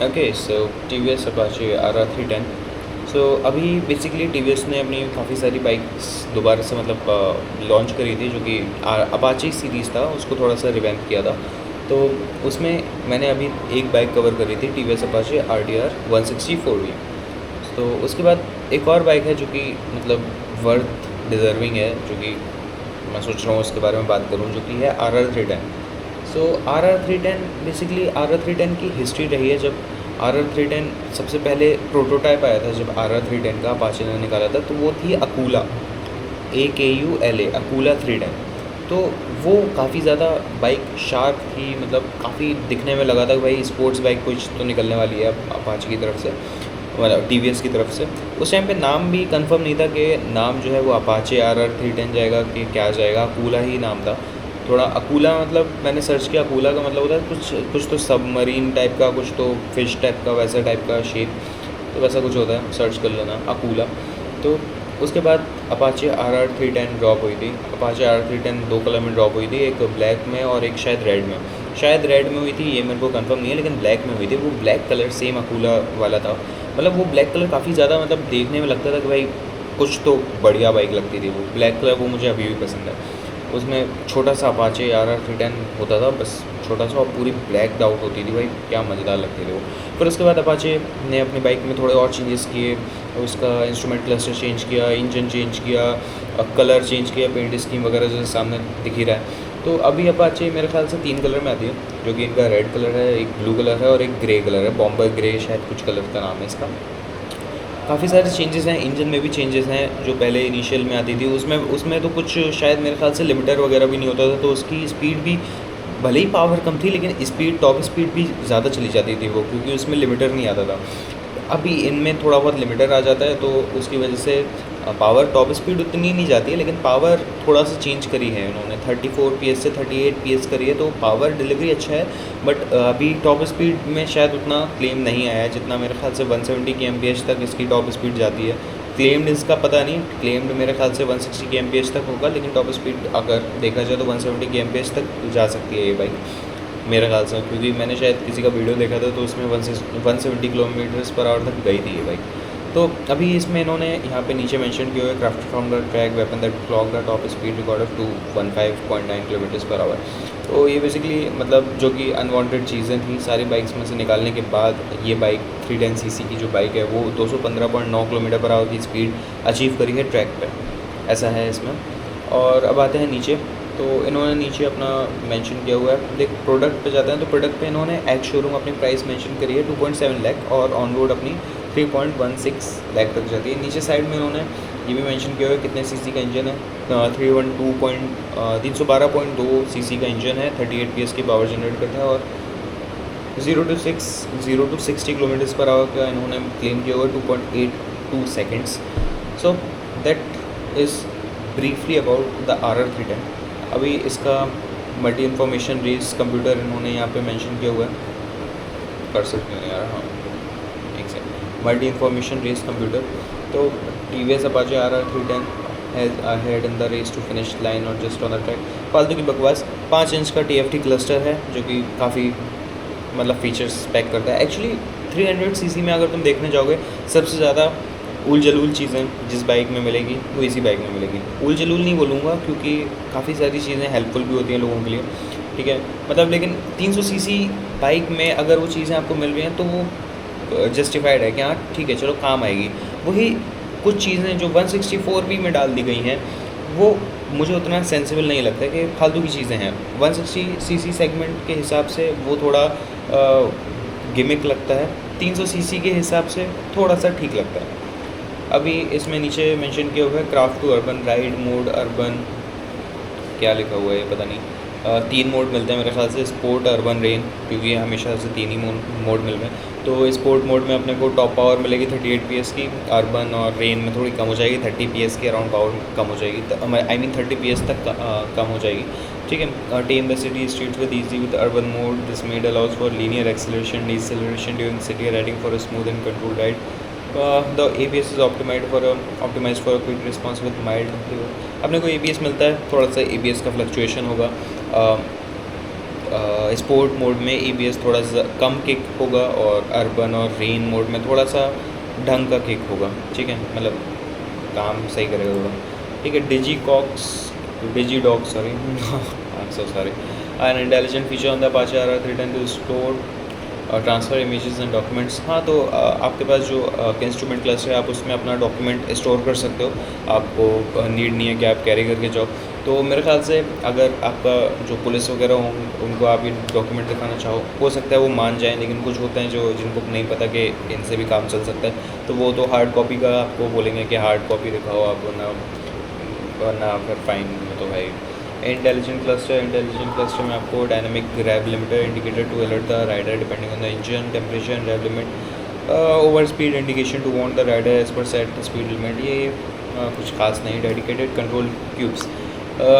Okay, सो TVS Apache RR 310। सो अभी basically TVS ने अपनी काफ़ी सारी बाइक्स दोबारा से मतलब लॉन्च करी थी, जो कि अपाचे सीरीज़ था, उसको थोड़ा सा रिवैम्प किया था। तो उसमें मैंने अभी एक बाइक कवर करी थी, टीवीएस अपाचे RTR 160 तो उसके बाद एक और बाइक है जो कि मतलब वर्थ डिज़र्विंग है, जो कि मैं सोच रहा हूँ उसके बारे में बात करूँ, जो कि है RR 310। सो RR 310 बेसिकली RR 310 की हिस्ट्री रही है। जब RR 310 सबसे पहले प्रोटोटाइप आया था, जब RR 310 का अपाचे ने निकाला था, तो वो थी अकूला, AKULA, अकूला 310। तो वो काफ़ी ज़्यादा बाइक शार्प थी, मतलब काफ़ी दिखने में लगा था कि भाई स्पोर्ट्स बाइक कुछ तो निकलने वाली है अपाचे की तरफ से, मतलब टीवीएस की तरफ से। उस टाइम पे नाम भी कंफर्म नहीं था कि नाम जो है वो अपाचे RR 310 जाएगा कि क्या जाएगा, अकूला ही नाम था। थोड़ा अकूला मतलब मैंने सर्च किया, अकूला का मतलब होता है कुछ कुछ तो सबमरीन टाइप का, कुछ तो फिश टाइप का, वैसा टाइप का शेप, तो वैसा कुछ होता है, सर्च कर लेना अकूला। तो उसके बाद अपाचे RR 310 ड्रॉप हुई थी। अपाचे RR 310 दो कलर में ड्रॉप हुई थी, एक ब्लैक में और एक शायद रेड में। शायद रेड में हुई थी, ये मेरे को कंफर्म नहीं है, लेकिन ब्लैक में हुई थी। वो ब्लैक कलर सेम अकूला वाला था, मतलब वो ब्लैक कलर काफ़ी ज़्यादा मतलब देखने में लगता था कि भाई कुछ तो बढ़िया बाइक लगती थी वो ब्लैक कलर। वो मुझे अभी भी पसंद है। उसमें छोटा सा अपाचे RR 310 होता था, बस छोटा सा, और पूरी ब्लैक आउट होती थी भाई, क्या मज़ेदार लगती थी वो। फिर उसके बाद अपाचे ने अपनी बाइक में थोड़े और चेंजेस किए, उसका इंस्ट्रूमेंट क्लस्टर चेंज किया, इंजन चेंज किया, कलर चेंज किया, पेंट स्कीम वगैरह जैसे सामने दिख ही रहा है। तो अभी अपाचे मेरे ख्याल से 3 कलर में आती है, जो कि इनका रेड कलर है, एक ब्लू कलर है और एक ग्रे कलर है, बॉम्बर ग्रे शायद कुछ कलर का नाम है इसका। काफ़ी सारे चेंजेस हैं, इंजन में भी चेंजेस हैं। जो पहले इनिशियल में आती थी उसमें उसमें तो कुछ शायद मेरे ख्याल से लिमिटर वगैरह भी नहीं होता था, तो उसकी स्पीड भी भले ही पावर कम थी, लेकिन स्पीड टॉप स्पीड भी ज़्यादा चली जाती थी वो, क्योंकि उसमें लिमिटर नहीं आता था। अभी इनमें थोड़ा बहुत लिमिटर आ जाता है, तो उसकी वजह से पावर टॉप स्पीड उतनी नहीं जाती है, लेकिन पावर थोड़ा सा चेंज करी है उन्होंने, 34 PS से 38 PS करी है, तो पावर डिलीवरी अच्छा है। बट अभी टॉप स्पीड में शायद उतना क्लेम नहीं आया है, जितना मेरे ख्याल से 170 kmph तक इसकी टॉप स्पीड जाती है। क्लेम्ड इसका पता नहीं, क्लेम्ड मेरे ख्याल से 160 kmph तक होगा, लेकिन टॉप स्पीड अगर देखा जाए तो 170 kmph तक जा सकती है ये बाइक मेरे ख्याल से, क्योंकि मैंने शायद किसी का वीडियो देखा था तो उसमें 170 km/h तक गई थी ये बाइक। तो अभी इसमें इन्होंने यहाँ पे नीचे मेंशन किया हुआ है, crafted from the track weapon that clock the top speed record of 215.9 km/h। तो ये बेसिकली मतलब जो कि अनवांटेड चीज़ें थी सारी बाइक्स में से निकालने के बाद ये बाइक 310cc की जो बाइक है वो 215.9 km/h की स्पीड अचीव करी है ट्रैक पर, ऐसा है इसमें। और अब आते हैं नीचे, तो इन्होंने नीचे अपना मेंशन किया हुआ है, देख प्रोडक्ट पे जाते हैं, तो प्रोडक्ट पे इन्होंने एक्स शोरूम अपनी प्राइस मेंशन करी है 2.7 लाख, और ऑन रोड अपनी 3.16 लाख तक जाती है। नीचे साइड में इन्होंने ये भी मेंशन किया हुआ है कितने सीसी का इंजन है, 312.2 सीसी का इंजन है, 38 PS की पावर जनरेट करता है, और 0 to 60 km/h का इन्होंने क्लेम किया हुआ है 2.82 seconds. So that is briefly about the RR 310। अभी इसका मल्टी इन्फॉर्मेशन रेस कंप्यूटर इन्होंने यहाँ पे मेंशन किया हुआ है, कर सकते हैं यार, हाँ एक second, multi information race computer. तो TVS Apache RR 310 has ahead in the race to finish line और जस्ट ऑन द ट्रैक। फालतू की बकवास। 5 इंच का TFT क्लस्टर है, जो कि काफ़ी मतलब फीचर्स पैक करता है। एक्चुअली 300cc में अगर तुम देखने जाओगे, सबसे ज़्यादा उल जलूल चीज़ें जिस बाइक में मिलेगी वो इसी बाइक में मिलेगी। उल जलूल नहीं बोलूँगा, क्योंकि काफ़ी सारी चीज़ें हेल्पफुल भी होती हैं लोगों के लिए, ठीक है, मतलब, लेकिन 300cc बाइक में अगर वो चीज़ें आपको मिल रही हैं तो वो जस्टिफाइड है कि हाँ ठीक है चलो काम आएगी। वही कुछ चीज़ें जो 164B में डाल दी गई हैं वो मुझे उतना सेंसिबल नहीं लगता कि फालतू की चीज़ें हैं। 160cc सेगमेंट के हिसाब से वो थोड़ा गिमिक लगता है, 300cc के हिसाब से थोड़ा सा ठीक लगता है। अभी इसमें नीचे मेंशन किया हुआ है craft to urban, ride mode, urban, क्या लिखा हुआ है ये पता नहीं। 3 मोड मिलते हैं मेरे ख्याल से, स्पोर्ट, अर्बन, रेन, क्योंकि हमेशा से 3 ही मोड मिल रहे हैं। तो स्पोर्ट मोड में अपने को टॉप पावर मिलेगी 38 PS की, अर्बन और रेन में थोड़ी कम हो जाएगी, 30 PS के अराउंड पावर कम हो जाएगी, आई मीन 30 PS तक कम हो जाएगी, ठीक है। Tame the city streets with easy with urban mode, this mode allows for linear acceleration, deceleration during city riding for a smooth and control ride. The ABS is optimise for quick response with mild. अपने को ABS मिलता है, थोड़ा सा ABS का fluctuation होगा, sport mode में ABS थोड़ा सा कम किक होगा और अर्बन और रेन मोड में थोड़ा सा ढंग का किक होगा, ठीक है, मतलब काम सही करेगा थोड़ा, ठीक है। Digi dog sorry I am so sorry. An intelligent feature on the Apache RR310 to store transfer images and documents. हाँ, तो आपके पास जो इंस्ट्रूमेंट क्लस्टर है, आप उसमें अपना डॉक्यूमेंट स्टोर कर सकते हो, आपको नीड नहीं है कि आप कैरी करके जाओ। तो मेरे ख्याल से अगर आपका जो पुलिस वगैरह हों, उनको आप ये डॉक्यूमेंट दिखाना चाहो, हो सकता है वो मान जाएं, लेकिन कुछ होते हैं जो जिनको नहीं पता कि इनसे भी काम चल सकता है, तो वो तो हार्ड कॉपी का आपको बोलेंगे कि हार्ड कॉपी दिखाओ आप, वरना फिर फाइन तो भाई। इंटेलिजेंट क्लस्टर में आपको dynamic rev limiter indicator to alert the rider depending on the engine temperature and rev limit, over speed indication to warn the rider as per set speed limit. ये कुछ खास नहीं। Dedicated control cubes,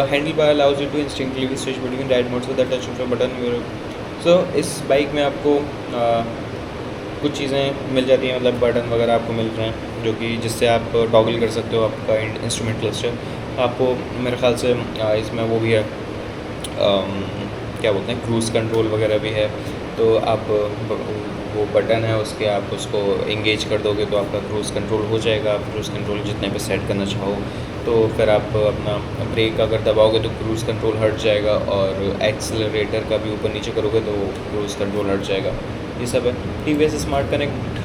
handlebar allows you to instinctively switch between ride modes with the touch of a button. So इस bike में आपको कुछ चीज़ें मिल जाती हैं, मतलब बटन वगैरह आपको मिल रहे हैं जो कि जिससे आप टॉगल कर सकते हो आपका इंस्ट्रूमेंट क्लस्टर। आपको मेरे ख़्याल से इसमें वो भी है, क्या बोलते हैं, क्रूज़ कंट्रोल वगैरह भी है। तो आप वो बटन है उसके, आप उसको इंगेज कर दोगे तो आपका क्रूज़ कंट्रोल हो जाएगा। आप क्रूज़ कंट्रोल जितने पे सेट करना चाहो, तो फिर आप अपना ब्रेक अगर दबाओगे तो क्रूज़ कंट्रोल हट जाएगा, और एक्सेलरेटर का भी ऊपर नीचे करोगे तो क्रूज़ कंट्रोल हट जाएगा। ये सब है। TVS स्मार्ट कनेक्ट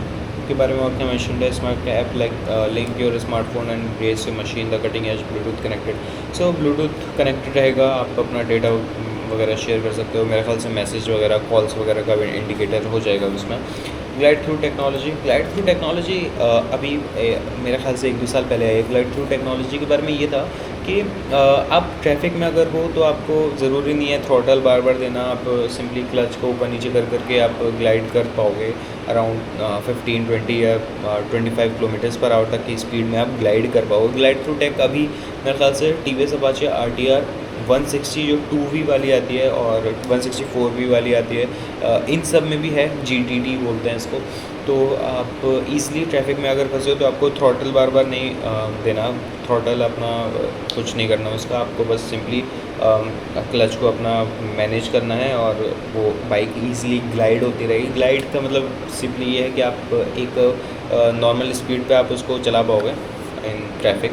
के बारे में आपने मेंशन है, smart app link your smartphone and race your machine the cutting edge bluetooth connected. So bluetooth connected रहेगा, आप अपना डेटा वगैरह शेयर कर सकते हो। मेरे ख्याल से मैसेज वगैरह, कॉल्स वगैरह का भी इंडिकेटर हो जाएगा उसमें। ग्लाइड थ्रू टेक्नोलॉजी अभी मेरे ख्याल से 1-2 साल पहले आई है। ग्लाइड थ्रू टेक्नोलॉजी के बारे में ये था कि आप ट्रैफिक में अगर हो तो आपको ज़रूरी नहीं है थ्रॉटल बार बार देना, आप सिंपली क्लच को ऊपर नीचे कर करके आप ग्लाइड कर पाओगे अराउंड 15-20 या 25 किलोमीटर्स पर आवर तक की स्पीड में आप ग्लाइड कर पाओगे। ग्लाइड थ्रू टेक अभी मेरे ख्याल से TVS Apache RTR 160 जो 2V वाली आती है और 164V वाली आती है, इन सब में भी है। GTT बोलते हैं इसको। तो आप ईज़िली ट्रैफिक में अगर फंसे हो तो आपको थ्रॉटल बार बार नहीं देना, थ्रॉटल अपना कुछ नहीं करना उसका, आपको बस सिंपली क्लच को अपना मैनेज करना है और वो बाइक ईज़िली ग्लाइड होती रहेगी। ग्लाइड का मतलब सिंपली ये है कि आप एक नॉर्मल स्पीड पे आप उसको चला पाओगे इन ट्रैफिक।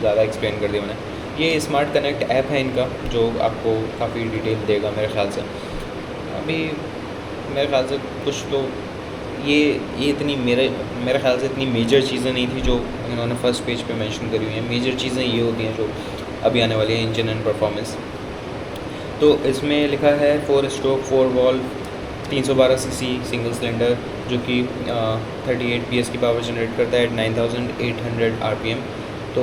ज़्यादा एक्सप्लेन कर दिया मैंने। ये स्मार्ट कनेक्ट ऐप है इनका, जो आपको काफ़ी डिटेल देगा मेरे ख्याल से। अभी मेरे ख्याल से कुछ तो ये इतनी मेरे ख्याल से इतनी मेजर चीज़ें नहीं थी जो इन्होंने फर्स्ट पेज पे मेंशन करी हुई हैं। मेजर चीज़ें ये होती हैं जो अभी आने वाली हैं, इंजन एंड परफॉर्मेंस। तो इसमें लिखा है 4 stroke 4 valve 312 CC single cylinder, जो कि 38 PS की पावर जनरेट करता है 9800 RPM। तो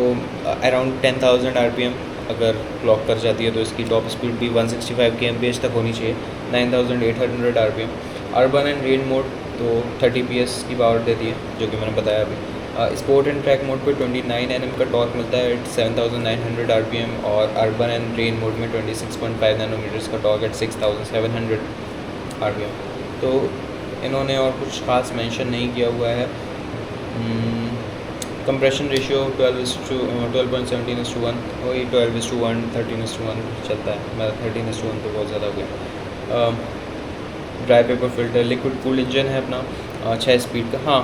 अराउंड 10,000 RPM अगर क्लॉक कर जाती है तो इसकी टॉप स्पीड भी 165 kmph तक होनी चाहिए, 9800 RPM। Urban and rain mode तो 30 PS की पावर देती है, जो कि मैंने बताया अभी। स्पोर्ट एंड ट्रैक मोड पे 29 Nm का टॉर्क मिलता है एट 7,900 RPM, और अर्बन एंड रेन मोड में 26.5 नैनोमीटर्स का टॉर्क एट 6,700 RPM। तो इन्होंने और कुछ खास मेंशन नहीं किया हुआ है। कंप्रेशन रेशियो 12.17:1, वही 12:1 13:1 चलता है। मेरा 13:1 तो बहुत ज़्यादा हो गया। Dry paper filter, liquid cooled engine है अपना, 6 स्पीड का। हाँ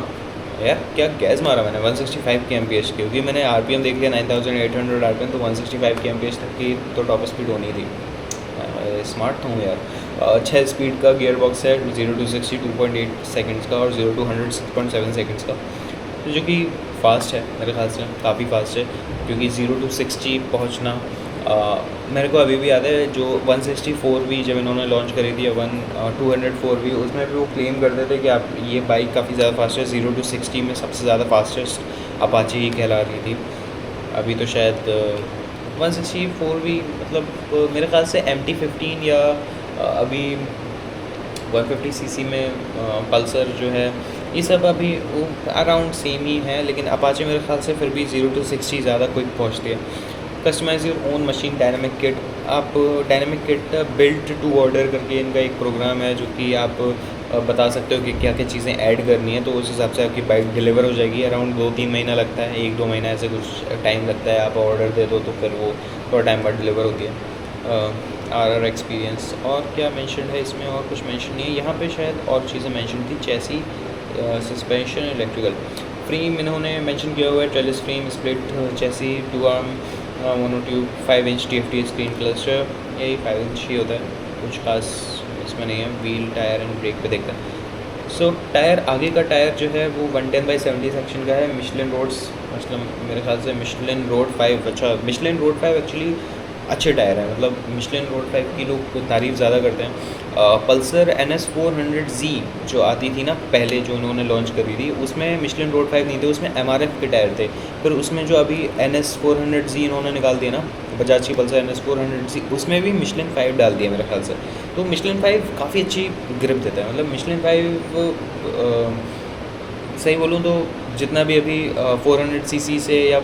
यार, क्या गैस मारा मैंने 165 kmph, क्योंकि मैंने RPM देख लिया 9800 RPM, तो 165 kmph तक की तो टॉप स्पीड होनी थी। स्मार्ट हूँ यार। 6 स्पीड का गियर बॉक्स है, 0 to 60 2.8 सेकेंड्स का और 0 to 100 6.7 सेकेंड्स का, तो जो कि फ़ास्ट है मेरे ख्याल से, काफ़ी फ़ास्ट है। क्योंकि 0 to 60 पहुँचना मेरे को अभी भी याद है, जो 164V जब इन्होंने लॉन्च करी थी, 204V, उसमें भी वो क्लेम करते थे कि आप ये बाइक काफ़ी ज़्यादा फास्ट है। 0 to 60 में सबसे ज़्यादा फास्टेस्ट अपाचे ही कहला रही थी। अभी तो शायद 164V मतलब मेरे ख्याल से MT-15 या अभी 150cc में पल्सर जो है, ये सब अभी वो अराउंड सेम ही है, लेकिन अपाचे मेरे ख्याल से फिर भी 0 to 60 ज़्यादा क्विक पहुँचती है। Customise your own machine dynamic kit, आप dynamic kit built to order करके इनका एक प्रोग्राम है, जो कि आप बता सकते हो कि क्या क्या चीज़ें ऐड करनी है, तो उस हिसाब से आपकी बाइक डिलीवर हो जाएगी। अराउंड 2-3 महीना लगता है, 1-2 महीना ऐसे कुछ टाइम लगता है। आप ऑर्डर दे दो तो फिर वो थोड़ा टाइम बाद डिलीवर होती है। RR experience. और क्या मेंशन है इसमें, और कुछ मेंशन नहीं है यहाँ पे, शायद और चीज़ें मेंशन थी, चैसी, सस्पेंशन, इलेक्ट्रिकल फ्रेम इन्होंने मेंशन किया हुआ है, trellis frame, split chassis, 2 arm monotube, 5 inch TFT screen cluster, यही 5 इंच ही होता है, कुछ खास इसमें नहीं है। व्हील, टायर एंड ब्रेक पे देखते हैं। सो टायर, आगे का टायर जो है वो 110/70 सेक्शन का है, मिशलिन रोड्स, मतलब मेरे ख्याल से मिशलिन रोड 5, अच्छा मिशलिन रोड 5 एक्चुअली अच्छे टायर हैं, मतलब मिशलिन रोड 5 की लोग तारीफ़ ज़्यादा करते हैं। पल्सर NS 400Z जो आती थी ना पहले, जो उन्होंने लॉन्च करी थी, उसमें मिशलिन रोड 5 नहीं थे, उसमें MRF के टायर थे। फिर उसमें जो अभी NS 400Z इन्होंने निकाल दिया ना, बजाज की पल्सर NS 400Z, उसमें भी मिशलिन 5 डाल दिया मेरे ख्याल से। तो मिशलिन 5 काफ़ी अच्छी ग्रिप देता है, मतलब मिशलिन 5 सही बोलूँ तो जितना भी अभी 400cc से या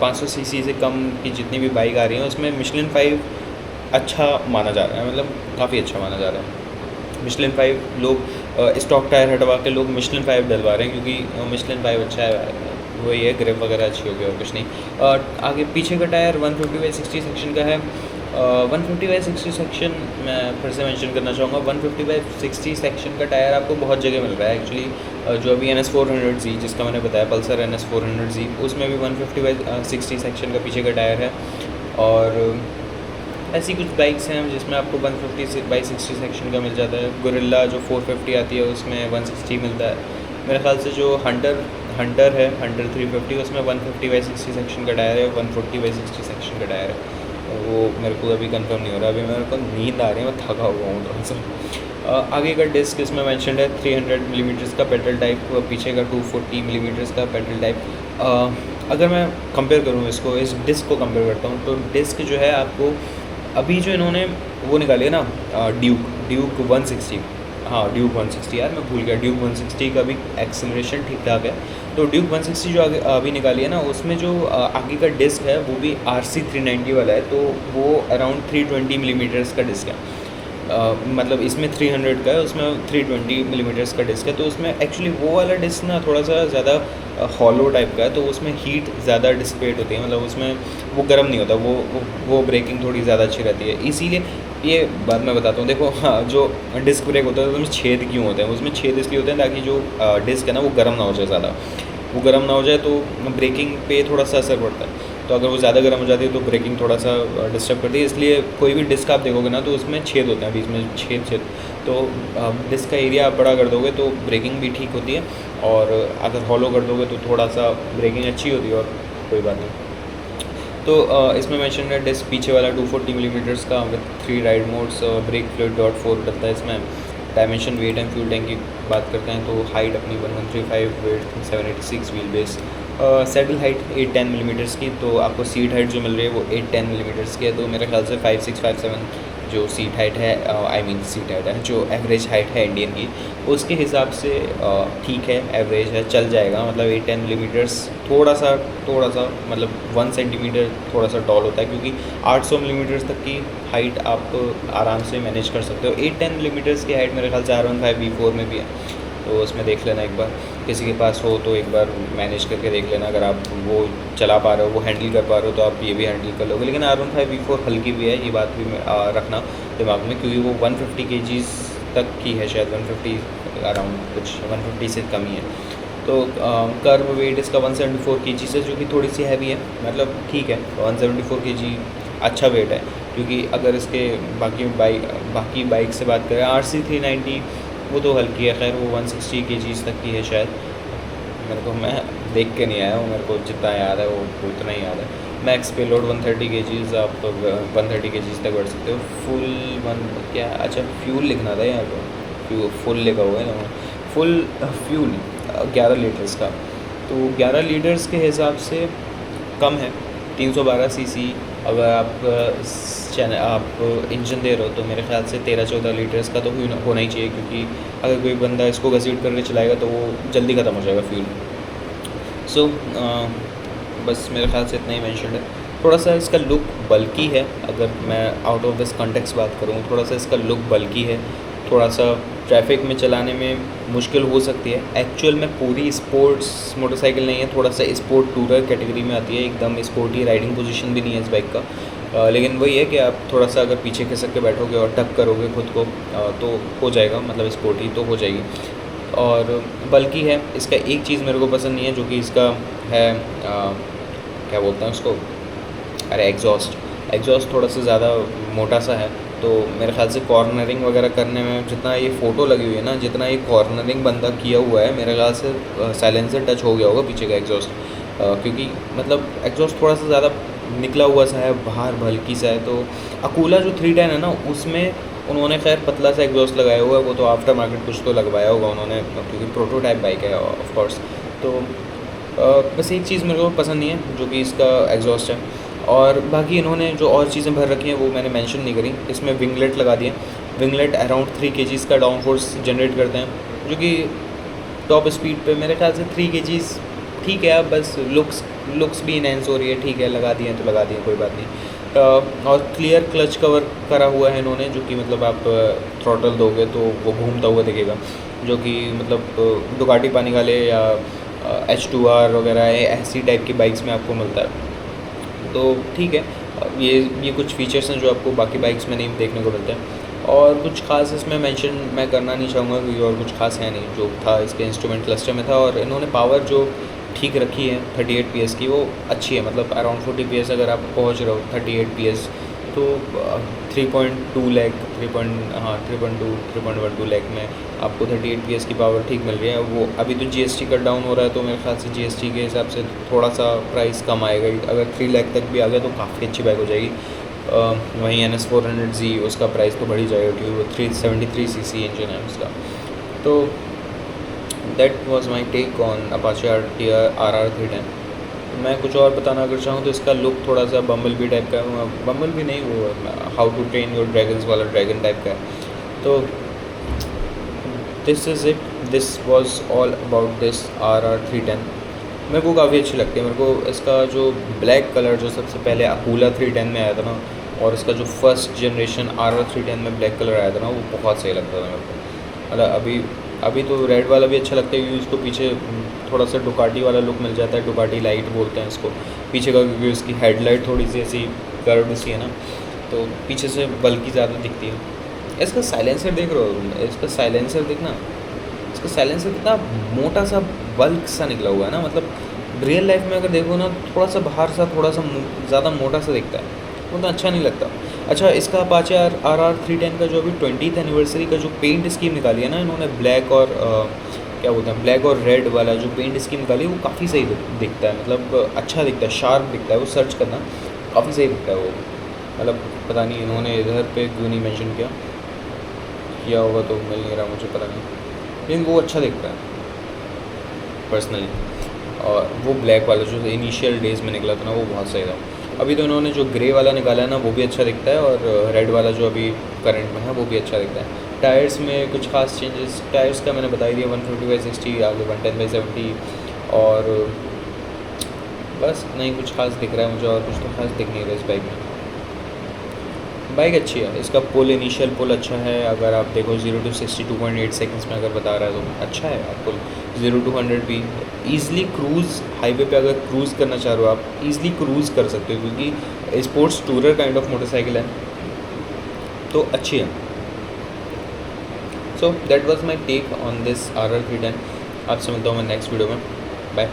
500cc से कम की जितनी भी बाइक आ रही हैं, उसमें मिशलिन 5 अच्छा माना जा रहा है, मतलब काफ़ी अच्छा माना जा रहा है। मिशलिन 5 लोग स्टॉक टायर हटवा के लोग मिशलिन 5 डलवा रहे हैं, क्योंकि मिशलिन 5 अच्छा है, वही है, ग्रिप वगैरह अच्छी होगी और कुछ नहीं। आगे पीछे का टायर 150/60 सेक्शन का है। 150/60 सेक्शन मैं फिर से मेंशन करना चाहूँगा, 150/60 सेक्शन का टायर आपको बहुत जगह मिल रहा है एक्चुअली। जो अभी NS 400Z जिसका मैंने बताया, पल्सर NS 400Z, उसमें भी 150/60 सेक्शन का पीछे का टायर है। और ऐसी कुछ बाइक्स हैं जिसमें आपको 150/60 सेक्शन का मिल जाता है। गोरिल्ला जो 450 आती है उसमें 160 मिलता है। मेरे ख्याल से जो हंटर है, हंटर 350, उसमें 150/60 सेक्शन का टायर है, 140/60 सेक्शन का टायर है। वो मेरे को अभी कंफर्म नहीं हो रहा, अभी मेरे को नींद आ रही है, मैं थका हुआ हूँ थोड़ा सा। आगे का डिस्क इसमें मेंशन्ड है 300 मिलीमीटर्स का पेडल टाइप, पीछे का 240 मिलीमीटर्स का पेडल टाइप। अगर मैं कंपेयर करूँ इसको, इस डिस्क को कंपेयर करता हूँ, तो डिस्क जो है आपको अभी जो इन्होंने वो निकाली है ना, ड्यूक 160, हाँ ड्यूक 160, यार मैं भूल गया, ड्यूक 160 का भी एक्सेलरेशन ठीक ठाक है। तो ड्यूक 160 जो अभी निकाली है ना, उसमें जो आगे का डिस्क है वो भी RC 390 वाला है, तो वो अराउंड 320 मिलीमीटर्स का डिस्क है। मतलब इसमें 300 का है, उसमें 320 मिलीमीटर्स का डिस्क है। तो उसमें एक्चुअली वो वाला डिस्क ना थोड़ा सा ज़्यादा हॉलो टाइप का है, तो उसमें हीट ज़्यादा डिसिपेट होती है, मतलब उसमें वो गर्म नहीं होता, वो ब्रेकिंग थोड़ी ज़्यादा अच्छी रहती है। इसीलिए ये बात मैं बताता हूँ, देखो हाँ, जो डिस्क ब्रेक होता है तो उसमें छेद क्यों होते हैं, उसमें छेद इसलिए होते हैं ताकि जो डिस्क है ना वो गर्म ना हो जाए ज़्यादा, वो गर्म ना हो जाए तो ब्रेकिंग पे थोड़ा सा असर पड़ता है। तो अगर वो ज़्यादा गर्म हो जाती है तो ब्रेकिंग थोड़ा सा डिस्टर्ब करती है, इसलिए कोई भी डिस्क आप देखोगे ना तो उसमें छेद होते हैं, बीच में छेद। तो डिस्क का एरिया आप बड़ा कर दोगे तो ब्रेकिंग भी ठीक होती है, और अगर हॉलो कर दोगे तो थोड़ा सा ब्रेकिंग अच्छी होती है, और कोई बात नहीं। तो इसमें मेंशन है डिस्क पीछे वाला 240 मिलीमीटर्स का with 3 ride modes, brake fluid .4 डलता है इसमें। Dimension, weight and fuel tank की बात करते हैं तो हाइट अपनी 1135, weight 786, wheel base, saddle height 810 millimetres की, तो आपको सीट हाइट जो मिल रही है वो 810 मिलीमीटर्स की है। तो मेरे ख्याल से 5657 जो सीट हाइट है, सीट हाइट है, जो एवरेज हाइट है इंडियन की, उसके हिसाब से ठीक है, एवरेज है, चल जाएगा। मतलब 810 मिलीमीटर्स थोड़ा सा मतलब 1 सेंटीमीटर थोड़ा सा टॉल होता है, क्योंकि 800 मिलीमीटर्स तक की हाइट आप आराम से मैनेज कर सकते हो। 810 मिलीमीटर्स की हाइट मेरे ख्याल से R15 V4 में भी है, तो उसमें देख लेना एक बार, किसी के पास हो तो एक बार मैनेज करके देख लेना। अगर आप वो चला पा रहे हो, वो हैंडल कर पा रहे हो, तो आप ये भी हैंडल कर लोगे। लेकिन R15 V4 हल्की भी है, ये बात भी रखना दिमाग में, क्योंकि वो 150 kgs तक की है, शायद 150 अराउंड, कुछ 150 से कम ही है। तो कर्व वेट इसका 174 kg है, जो कि थोड़ी सी हैवी है, मतलब ठीक है, 174 kg अच्छा वेट है। क्योंकि अगर इसके बाकी बाइक से बात करें, RC 390 वो तो हल्की है, खैर वो 160 kgs तक की है शायद, मेरे को, मैं देख के नहीं आया हूँ, मेरे को जितना याद है वो उतना ही याद है। मैक्स पे लोड 130 kgs, आप 130 kgs तक बढ़ सकते हो। क्या, अच्छा फ्यूल लिखना था यहाँ पर, फुल लिखा हुआ है ना, फुल फ्यूल 11 लीटर्स का, तो 11 लीटर्स के हिसाब से कम है। 312 cc अगर आप इंजन दे रहे हो तो मेरे ख्याल से 13-14 लीटर्स का तो होना ही चाहिए, क्योंकि अगर कोई बंदा इसको घसीट करके चलाएगा तो वो जल्दी ख़त्म हो जाएगा फ्यूल। सो बस मेरे ख्याल से इतना ही मेंशन है। थोड़ा सा इसका लुक बल्की है, अगर मैं आउट ऑफ दिस कॉन्टेक्स्ट बात करूँ, थोड़ा सा इसका लुक बल्की है, थोड़ा सा ट्रैफिक में चलाने में मुश्किल हो सकती है। एक्चुअल में पूरी स्पोर्ट्स मोटरसाइकिल नहीं है, थोड़ा सा स्पोर्ट टूरर कैटेगरी में आती है, एकदम स्पोर्टी राइडिंग पोजीशन भी नहीं है इस बाइक का। लेकिन वही है कि आप थोड़ा सा अगर पीछे खिसक के बैठोगे और टक करोगे खुद को तो हो जाएगा, मतलब स्पोर्टी तो हो जाएगी। और बल्कि है, इसका एक चीज़ मेरे को पसंद नहीं है जो कि इसका है, क्या बोलते हैं उसको, अरे एग्जॉस्ट थोड़ा सा ज़्यादा मोटा सा है। तो मेरे ख्याल से कॉर्नरिंग वगैरह करने में जितना ये फ़ोटो लगी हुई है ना, जितना ये कॉर्नरिंग बंदा किया हुआ है, मेरे ख्याल से साइलेंसर टच हो गया होगा पीछे का एग्जॉस्ट। क्योंकि मतलब एग्जॉस्ट थोड़ा सा ज़्यादा निकला हुआ सा है, बाहर बल्कि सा है। तो अकूला जो 310 है ना, उसमें उन्होंने खैर पतला सा एग्जॉस्ट लगाया हुआ है, वो तो आफ्टर मार्केट कुछ तो लगवाया होगा उन्होंने, क्योंकि प्रोटोटाइप बाइक है ऑफ कोर्स। तो बस एक चीज़ मेरे को पसंद नहीं है जो कि इसका एग्जॉस्ट है। और बाकी इन्होंने जो और चीज़ें भर रखी हैं वो मैंने मेंशन नहीं करी। इसमें विंगलेट लगा दिए। विंगलेट अराउंड 3 kgs का डाउन फोर्स जनरेट करते हैं, जो कि टॉप स्पीड पे मेरे ख्याल से 3 kgs ठीक है। अब बस लुक्स भी इनहेंस हो रही है, ठीक है, लगा दिए तो लगा दिए, कोई बात नहीं। और क्लियर क्लच कवर करा हुआ है इन्होंने, जो कि मतलब आप थ्रॉटल दोगे तो वो घूमता हुआ दिखेगा, जो कि मतलब डुकाटी पानी वाले या H2R वगैरह ऐसी टाइप की बाइक्स में आपको मिलता है। तो ठीक है, ये कुछ फ़ीचर्स हैं जो आपको बाकी बाइक्स में नहीं देखने को मिलते हैं। और कुछ खास इसमें मेंशन मैं करना नहीं चाहूँगा, क्योंकि और कुछ खास है नहीं। जो था इसके इंस्ट्रूमेंट क्लस्टर में था, और इन्होंने पावर जो ठीक रखी है 38 PS की, वो अच्छी है। मतलब अराउंड 40 PS अगर आप पहुँच रहे हो 38 PS, तो 3.2 लाख 3.12 लाख में आपको 38 PS की पावर ठीक मिल रही है। वो अभी तो GST कट डाउन हो रहा है, तो मेरे ख्याल से GST के हिसाब से थोड़ा सा प्राइस कम आएगा ही। अगर 3 लाख तक भी आ गया तो काफ़ी अच्छी बाइक हो जाएगी। वहीं NS 400Z उसका प्राइस तो बढ़ ही जाएगा, क्योंकि वो 373 cc इंजन है उसका। तो that was my take on Apache RR 310। मैं कुछ और बताना अगर चाहूँ तो इसका लुक थोड़ा सा बम्बल बी टाइप का है, बम्बल बी नहीं, वो how to train your dragons वाला ड्रैगन टाइप का है। तो this is it, this was all about this RR 310। मेरे को काफ़ी अच्छी लगती है। मेरे को इसका जो ब्लैक कलर जो सबसे पहले अकूला 310 में आया था ना, और इसका जो फर्स्ट जनरेशन RR 310 में ब्लैक कलर आया था ना, वो बहुत सही लगता था मेरे को। मतलब अभी तो रेड वाला भी अच्छा लगता है, क्योंकि उसको पीछे थोड़ा सा डुकाटी वाला लुक मिल जाता है। डुकाटी लाइट बोलते हैं इसको पीछे का, क्योंकि उसकी हेडलाइट थोड़ी सी ऐसी कर्व्ड सी है ना, तो पीछे से बल्कि ज़्यादा दिखती है। इसका साइलेंसर देख रहे हो, इसका साइलेंसर देखना, इसका साइलेंसर कितना मोटा सा बल्क सा निकला हुआ है ना। मतलब रियल लाइफ में अगर देखो ना, थोड़ा सा बाहर सा थोड़ा सा ज़्यादा मोटा सा दिखता है, उतना अच्छा नहीं लगता। अच्छा, इसका अपाचे RR 310 का जो अभी 20th एनिवर्सरी का जो पेंट स्कीम निकाली है ना इन्होंने, ब्लैक और क्या बोलते हैं, ब्लैक और रेड वाला जो पेंट स्कीम निकाली है, वो काफ़ी सही दिखता है। मतलब अच्छा दिखता है, शार्प दिखता है। वो सर्च करना, काफ़ी सही दिखता है वो। मतलब पता नहीं इन्होंने इधर पे क्यों नहीं मेंशन किया होगा, तो मिल नहीं रहा मुझे, पता नहीं, लेकिन वो अच्छा दिखता है पर्सनली। और वो ब्लैक वाला जो इनिशियल डेज़ में निकला था ना, वो बहुत सही था। अभी तो इन्होंने जो ग्रे वाला निकाला है ना, वो भी अच्छा दिखता है, और रेड वाला जो अभी करंट में है वो भी अच्छा दिखता है। टायर्स में कुछ खास चेंजेस, टायर्स का मैंने बता ही दिया, 150/60 आगे 110/70, और बस नहीं कुछ खास दिख रहा है मुझे, और कुछ तो खास दिख नहीं रहा इस बाइक में। बाइक अच्छी है, इसका पुल, इनिशियल पुल अच्छा है। अगर आप देखो 0 to 60 2.8 सेकंड्स में अगर बता रहा है तो अच्छा है। आप पुल 0 to 100 भी ईज़िली क्रूज़, हाईवे पे अगर क्रूज़ करना चाह रहे हो आप, ईज़िली क्रूज़ कर सकते हो, क्योंकि sports tourer kind of motorcycle है, तो अच्छी है। So that was my take on this RR 310। आपसे मिलता हूँ मैं नेक्स्ट वीडियो में। बाय।